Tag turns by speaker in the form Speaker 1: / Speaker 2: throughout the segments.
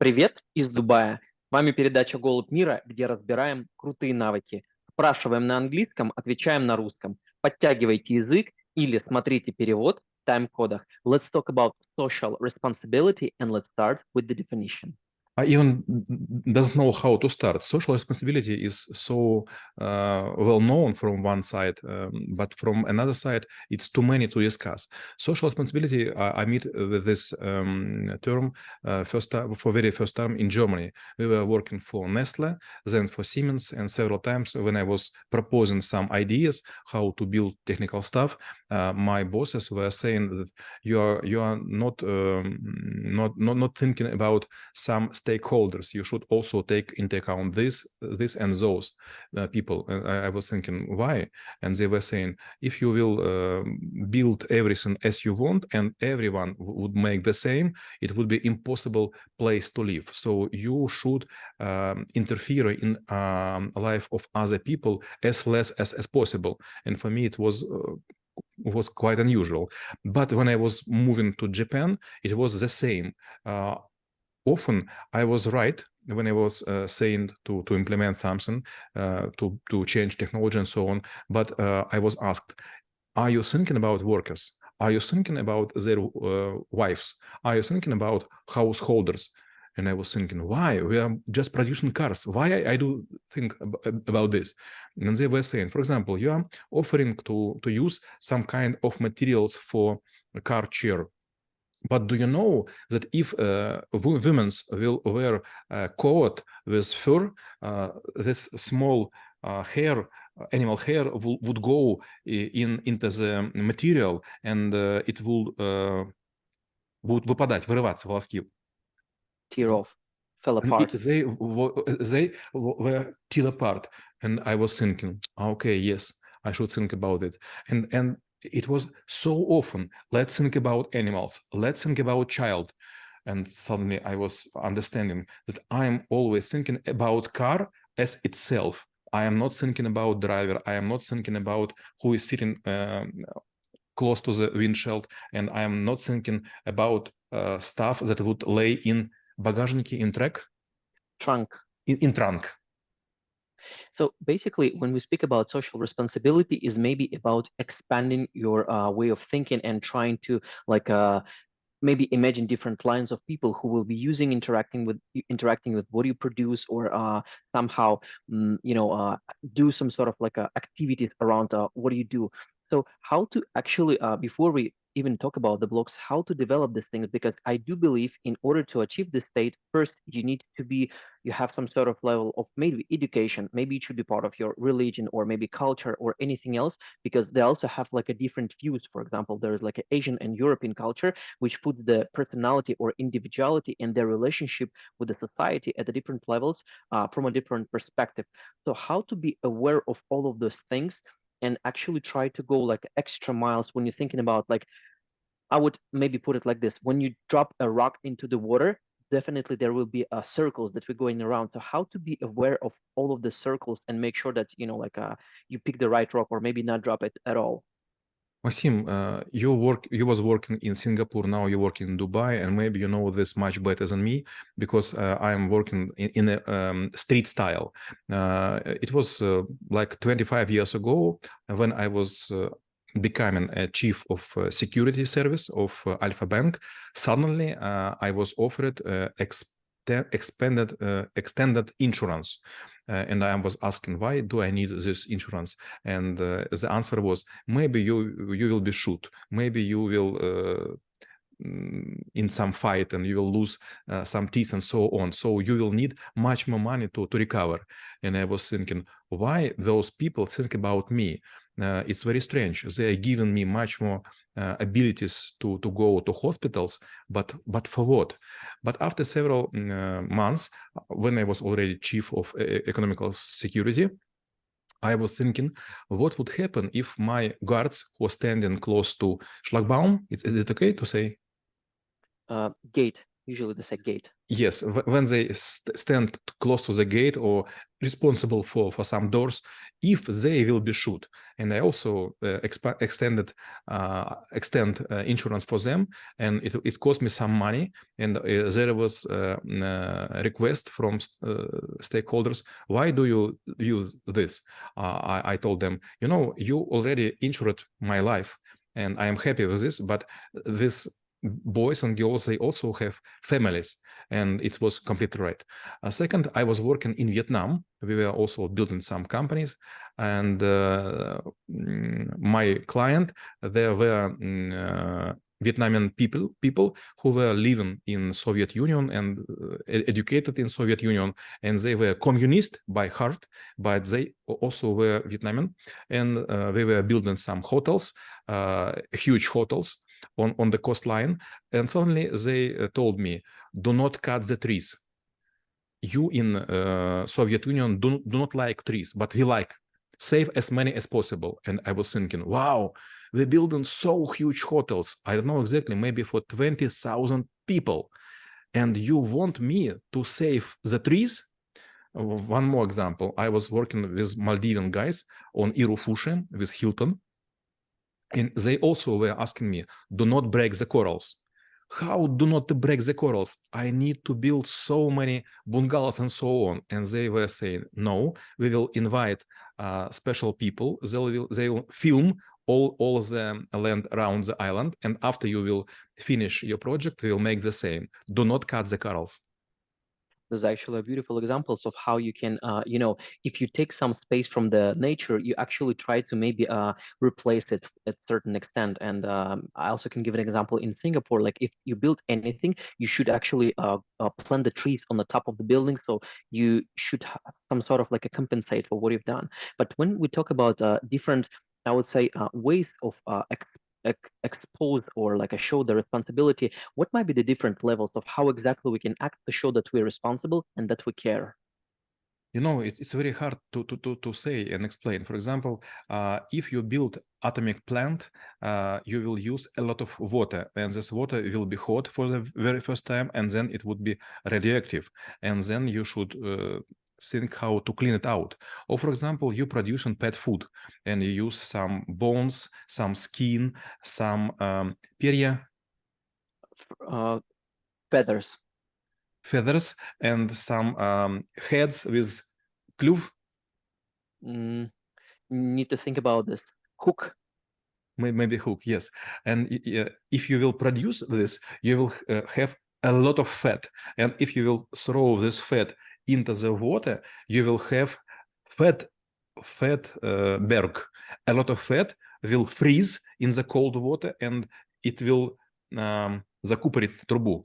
Speaker 1: Привет из Дубая. Вами передача «ГолубьМира», где разбираем крутые навыки. Спрашиваем на английском, отвечаем на русском. Подтягивайте язык или смотрите перевод в тайм-кодах. Let's talk about social responsibility and let's start with the definition.
Speaker 2: I even doesn't know how to start. Social responsibility is so well known from one side, but from another side, it's too many to discuss. Social responsibility, I meet with this term for very first time in Germany. We were working for Nestle, then for Siemens, and several times when I was proposing some ideas how to build technical stuff, my bosses were saying that you are not thinking about some stakeholders. You should also take into account this and those people. I was thinking, why? And they were saying, if you will build everything as you want and everyone would make the same, it would be impossible place to live. So you should interfere in life of other people as less as possible. And for me, it was quite unusual. But when I was moving to Japan, it was the same. Often I was right when I was saying to implement something, to change technology and so on. But I was asked, are you thinking about workers? Are you thinking about their wives? Are you thinking about householders? And I was thinking, why? We are just producing cars. Why I do think about this? And they were saying, for example, you are offering to use some kind of materials for a car chair. But do you know that if women will wear a coat with fur, this small animal hair would go into the material, and it would выпадать, вырываться волоски.
Speaker 1: Tear off, fell
Speaker 2: And
Speaker 1: apart.
Speaker 2: they were tear apart, and I was thinking, okay, yes, I should think about it. And it was so often, let's think about animals, let's think about child. And suddenly I was understanding that I'm always thinking about car as itself. I am not thinking about driver. I am not thinking about who is sitting close to the windshield, and I am not thinking about stuff that would lay in багажнике, in
Speaker 1: Trunk.
Speaker 2: in trunk.
Speaker 1: So basically, when we speak about social responsibility, is maybe about expanding your way of thinking and trying to like maybe imagine different lines of people who will be interacting with what you produce, or somehow do some sort of like activities around what you do. So how to actually before we even talk about the blocks, how to develop these things, because I do believe in order to achieve this state, first you have some sort of level of maybe education, maybe it should be part of your religion or maybe culture or anything else, because they also have like a different views. For example, there is like an Asian and European culture which puts the personality or individuality and their relationship with the society at the different levels, from a different perspective. So how to be aware of all of those things and actually try to go like extra miles when you're thinking about, like, I would maybe put it like this: when you drop a rock into the water, definitely there will be circles that we're going around. So how to be aware of all of the circles and make sure that you pick the right rock, or maybe not drop it at all.
Speaker 2: Maxim, you was working in Singapore, now you work in Dubai, and maybe you know this much better than me, because I am working in a street style. It was like 25 years ago when I was becoming a chief of security service of Alpha Bank. Suddenly, I was offered extended insurance. And I was asking, why do I need this insurance? And the answer was, maybe you will be shot, maybe you will in some fight and you will lose some teeth and so on. So you will need much more money to recover. And I was thinking, why those people think about me? It's very strange. They are giving me much more abilities to go to hospitals, but for what? But after several months, when I was already chief of economical security, I was thinking, what would happen if my guards who are standing close to Schlagbaum, is it okay to say?
Speaker 1: Gate. Usually they say gate.
Speaker 2: Yes, when they stand close to the gate or responsible for some doors if they will be shut, and I also extend insurance for them, and it cost me some money, and there was a request from stakeholders, why do you use this? I told them, you already insured my life and I am happy with this, but this boys and girls, they also have families, and it was completely right. Second, I was working in Vietnam. We were also building some companies, and my client, there were Vietnamese people who were living in Soviet Union and educated in Soviet Union, and they were communist by heart, but they also were Vietnamese, and they were building some hotels, huge hotels on the coastline, and suddenly they told me, do not cut the trees. You in Soviet Union do not like trees, but we like. Save as many as possible. And I was thinking, wow, we're building so huge hotels. I don't know exactly, maybe for 20,000 people. And you want me to save the trees? One more example. I was working with Maldivian guys on Irufushe with Hilton. And they also were asking me, do not break the corals. How do not break the corals? I need to build so many bungalows and so on. And they were saying, no, we will invite special people. They will film all the land around the island. And after you will finish your project, we will make the same. Do not cut the corals.
Speaker 1: There's actually beautiful examples of how you can, if you take some space from the nature, you actually try to maybe replace it at certain extent. And I also can give an example in Singapore. Like if you build anything, you should actually plant the trees on the top of the building. So you should have some sort of like a compensate for what you've done. But when we talk about different, I would say, ways of expose or like a show the responsibility, what might be the different levels of how exactly we can act to show that we're responsible and that we care?
Speaker 2: It's very hard to say and explain. For example, if you build atomic plant, you will use a lot of water, and this water will be hot for the very first time, and then it would be radioactive, and then you should think how to clean it out. Or for example, you produce pet food, and you use some bones, some skin, some перья,
Speaker 1: Feathers.
Speaker 2: feathers, and some heads with клюв.
Speaker 1: Need to think about this. Hook.
Speaker 2: Maybe hook, yes. And if you will produce this, you will have a lot of fat. And if you will throw this fat into the water, you will have fat berg. A lot of fat will freeze in the cold water, and it will закупорить трубу.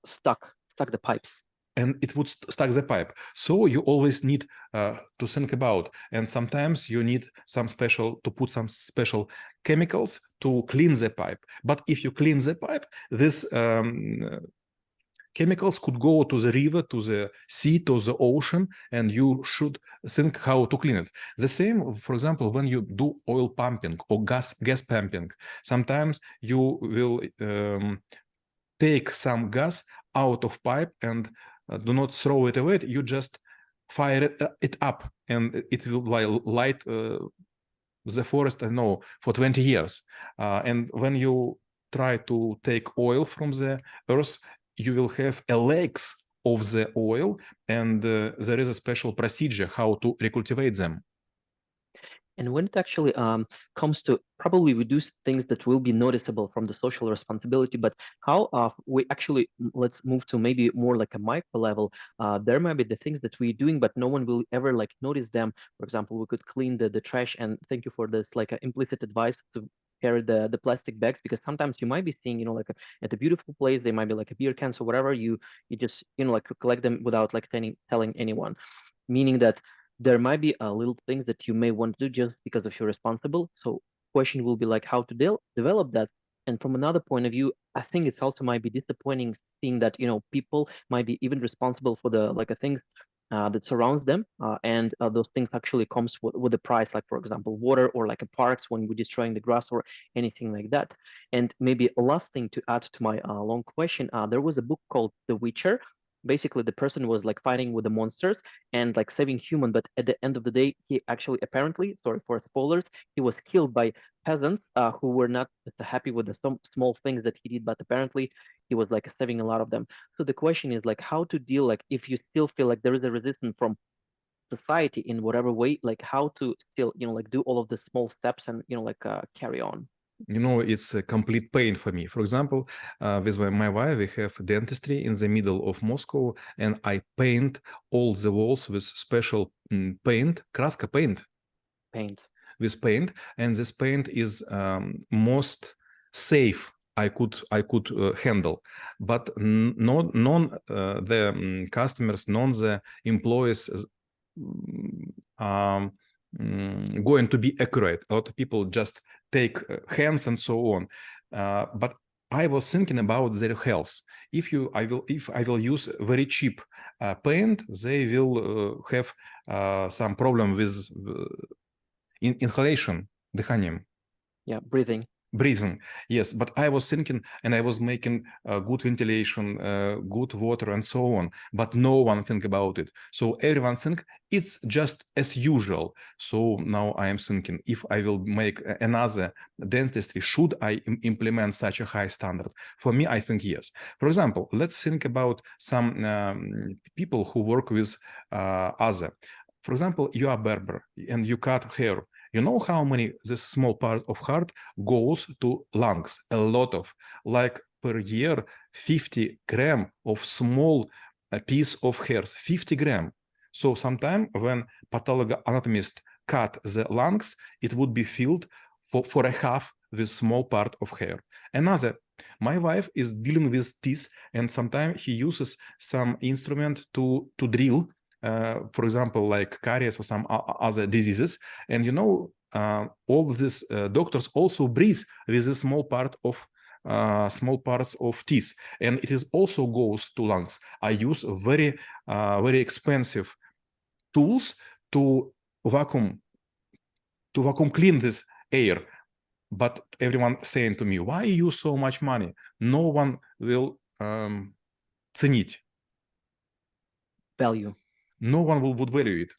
Speaker 1: Stuck the pipes.
Speaker 2: And it would stuck the pipe. So you always need to think about, and sometimes you need to put some special chemicals to clean the pipe. But if you clean the pipe, this chemicals could go to the river, to the sea, to the ocean, and you should think how to clean it. The same, for example, when you do oil pumping or gas pumping, sometimes you will take some gas out of pipe and do not throw it away. You just fire it up, and it will light the forest, I know, for 20 years. And when you try to take oil from the earth, you will have a legs of the oil, and there is a special procedure how to recultivate them.
Speaker 1: And when it actually comes to probably reduce things that will be noticeable from the social responsibility, but how we actually, let's move to maybe more like a micro level. There might be the things that we're doing, but no one will ever like notice them. For example, we could clean the trash, and thank you for this like implicit advice to carry the plastic bags, because sometimes you might be seeing, like at a beautiful place, there might be like a beer cans or whatever, you just, like collect them without like telling anyone, meaning that there might be little things that you may want to do just because of you're responsible. So question will be like how to develop that. And from another point of view, I think it's also might be disappointing seeing that, people might be even responsible for the like a thing that surrounds them, and those things actually comes with a price, like for example water, or like a parks when we're destroying the grass or anything like that. And maybe a last thing to add to my long question, there was a book called The Witcher, basically the person was like fighting with the monsters and like saving human, but at the end of the day he actually apparently, sorry for spoilers, he was killed by peasants who were not happy with the some small things that he did, but apparently he was like saving a lot of them. So the question is like how to deal, like if you still feel like there is a resistance from society in whatever way, like how to still, like do all of the small steps and like carry on.
Speaker 2: It's a complete pain for me. For example, with my wife, we have dentistry in the middle of Moscow, and I paint all the walls with special paint, краска paint,
Speaker 1: Paint.
Speaker 2: with paint, and this paint is most safe I could handle, but none the customers, none the employees going to be accurate. A lot of people just take hands and so on, but I was thinking about their health. If I will use very cheap paint, they will have some problem with inhalation, дыханием.
Speaker 1: Yeah, breathing.
Speaker 2: Yes, but I was thinking, and I was making good ventilation, good water, and so on, but no one think about it. So everyone think it's just as usual. So now I am thinking, if I will make another dentistry, should I implement such a high standard? For me, I think yes. For example, let's think about some people who work with other. For example, you are a barber and you cut hair. You know how many this small part of heart goes to lungs? A lot of, like per year, 50 gram of small piece of hairs, 50 gram. So sometime when pathologoanatomist cut the lungs, it would be filled for a half with small part of hair. Another, my wife is dealing with teeth, and sometimes he uses some instrument to drill, for example, like caries or some other diseases. And all of these doctors also breathe with a small small parts of teeth, and it is also goes to lungs. I use very expensive tools to vacuum clean this air. But everyone saying to me, why you use so much money? No one will ценить.
Speaker 1: Value.
Speaker 2: No one would value it.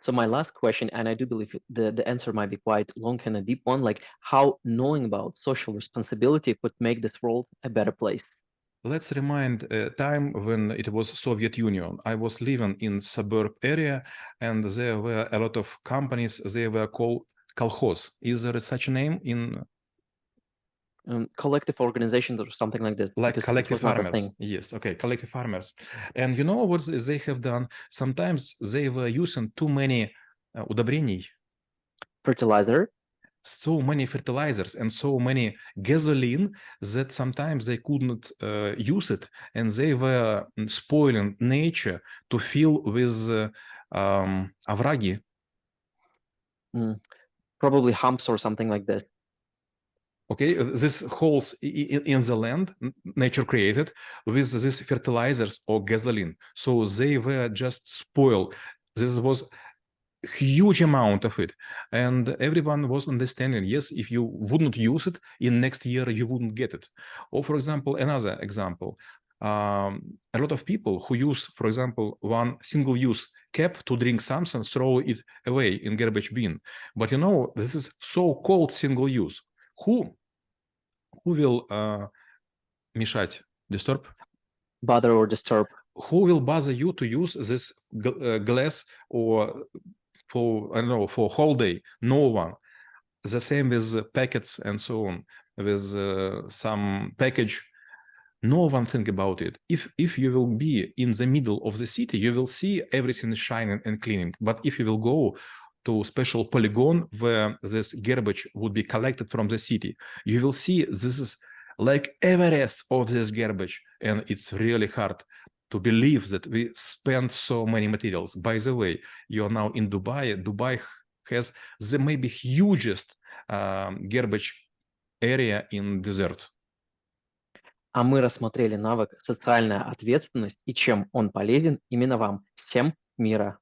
Speaker 1: So my last question, and I do believe the answer might be quite long and a deep one, like how knowing about social responsibility could make this world a better place.
Speaker 2: Let's remind a time when it was Soviet Union. I was living in suburb area, and there were a lot of companies. They were called kolkhoz. Is there such a name in?
Speaker 1: Collective organizations or something like this,
Speaker 2: Like
Speaker 1: because it
Speaker 2: collective
Speaker 1: was not a
Speaker 2: farmers.
Speaker 1: thing.
Speaker 2: Yes, okay, collective farmers. And you know what they have done? Sometimes they were using too many удобрений,
Speaker 1: Fertilizer.
Speaker 2: so many fertilizers and so many gasoline that sometimes they couldn't use it, and they were spoiling nature to fill with овраги.
Speaker 1: Probably humps or something like this.
Speaker 2: Okay, this holes in the land nature created with these fertilizers or gasoline, so they were just spoiled. This was huge amount of it, and everyone was understanding, yes, if you wouldn't use it in next year you wouldn't get it. Or for example, another example, a lot of people who use, for example, one single-use cap to drink something, throw it away in garbage bin. But this is so-called single-use. Who will мешать, disturb,
Speaker 1: Bother or disturb.
Speaker 2: who will bother you to use this glass or for, I don't know, for whole day? No one. The same with packets and so on, with some package. No one think about it. If you will be in the middle of the city, you will see everything is shining and cleaning. But if you will go to special polygon where this garbage would be collected from the city, you will see this is like Everest of this garbage, and it's really hard to believe that we spend so many materials. By the way, you are now in Dubai. Dubai has the maybe hugest garbage area in desert.
Speaker 1: А мы рассмотрели навык социальная ответственность и чем он полезен именно вам. Всем мира.